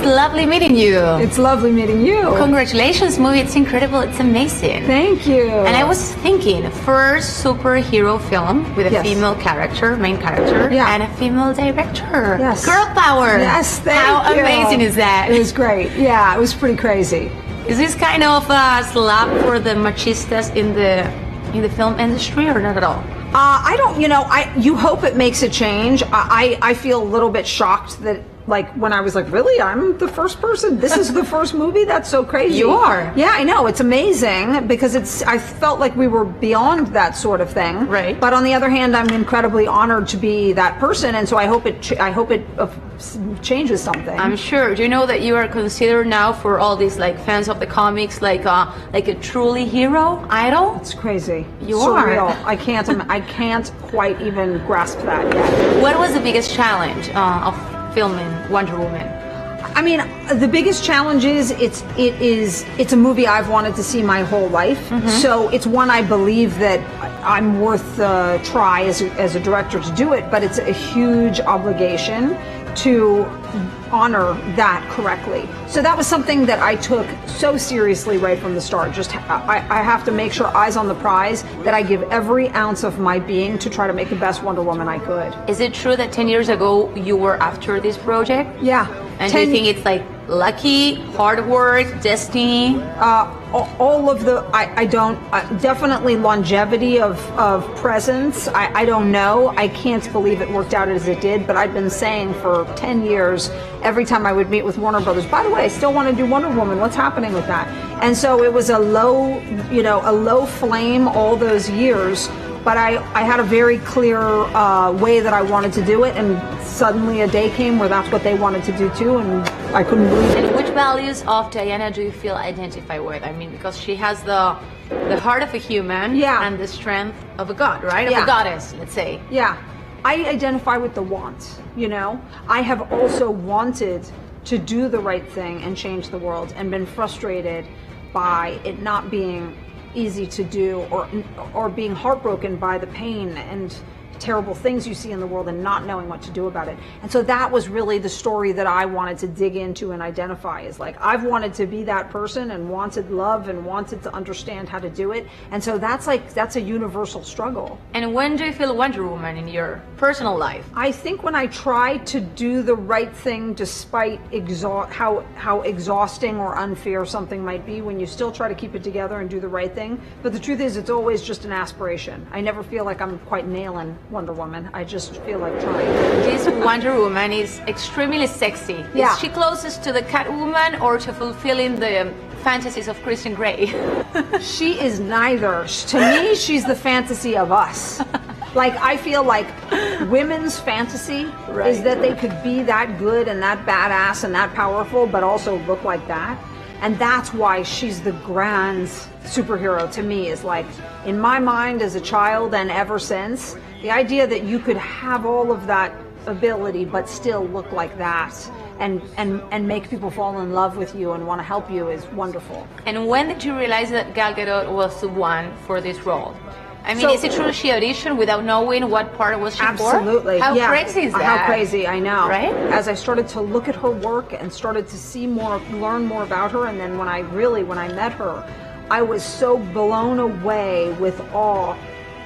lovely meeting you. It's lovely meeting you. Congratulations, movie. It's incredible. It's amazing. Thank you. And I was thinking, first superhero film with a female character, main character, and a female director. Yes. Girl power. Yes, thank How you. amazing is that? It was great. Yeah, it was pretty crazy. Is this kind of a slap for the machistas in the film industry, or not at all? I don't, you hope it makes a change. I feel a little bit shocked that, like, when I was like, really, I'm the first person? This is the first movie? That's so crazy. You are. Yeah, I know. It's amazing because I felt like we were beyond that sort of thing. Right. But on the other hand, I'm incredibly honored to be that person, and so I hope it changes something. I'm sure. Do you know that you are considered now for all these like fans of the comics like a truly hero idol? It's crazy. You Surreal. are. I can't quite even grasp that yet. What was the biggest challenge of filming Wonder Woman? I mean, the biggest challenge is it's a movie I've wanted to see my whole life. So it's one I believe that I'm worth the try as a director to do it, but it's a huge obligation to honor that correctly. So that was something that I took so seriously right from the start. I have to make sure, eyes on the prize, that I give every ounce of my being to try to make the best Wonder Woman I could. Is it true that 10 years ago you were after this project? Yeah. And do you think it's like lucky, hard work, destiny? All of the, I don't, definitely longevity of presence. I don't know. I can't believe it worked out as it did, but I've been saying for 10 years, every time I would meet with Warner Brothers, by the way, I still want to do Wonder Woman. What's happening with that? And so it was a low flame all those years, but I had a very clear way that I wanted to do it, and suddenly a day came where that's what they wanted to do too, and I couldn't believe it. And which values of Diana do you feel identify with? I mean, because she has the heart of a human and the strength of a god, right? Of a goddess, let's say. Yeah. I identify with the want, I have also wanted to do the right thing and change the world, and been frustrated by it not being easy to do, or being heartbroken by the pain and terrible things you see in the world and not knowing what to do about it. And so that was really the story that I wanted to dig into and identify, is like, I've wanted to be that person and wanted love and wanted to understand how to do it. And so that's a universal struggle. And when do you feel Wonder Woman in your personal life? I think when I try to do the right thing despite how exhausting or unfair something might be, when you still try to keep it together and do the right thing. But the truth is, it's always just an aspiration. I never feel like I'm quite nailing Wonder Woman. I just feel like trying. This Wonder Woman is extremely sexy. Yeah. Is she closest to the Catwoman or to fulfilling the fantasies of Christian Grey? She is neither. To me, she's the fantasy of us. Like, I feel like women's fantasy is that they could be that good and that badass and that powerful, but also look like that. And that's why she's the grand superhero to me, is like, in my mind as a child and ever since, the idea that you could have all of that ability but still look like that and make people fall in love with you and want to help you is wonderful. And when did you realize that Gal Gadot was the one for this role? I mean, is it true she auditioned without knowing what part was she for? Absolutely. How crazy is that? How crazy, I know. Right? As I started to look at her work and started to see more, learn more about her, and then when I met her, I was so blown away with awe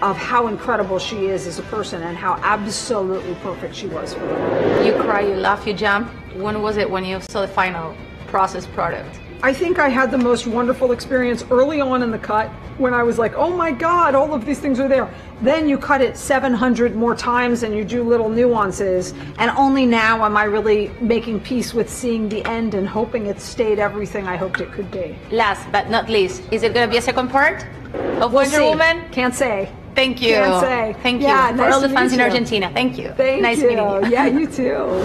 of how incredible she is as a person and how absolutely perfect she was for the role. You cry, you laugh, you jump. When was it when you saw the final processed product? I think I had the most wonderful experience early on in the cut, when I was like, oh my God, all of these things are there. Then you cut it 700 more times and you do little nuances, and only now am I really making peace with seeing the end and hoping it stayed everything I hoped it could be. Last but not least, is it going to be a second part of Wonder Woman? Can't say. Thank you. Can't say. Thank you. Yeah, for nice all the to fans meet in you. Argentina. Thank you. Thank nice you. meeting you. Yeah, you too.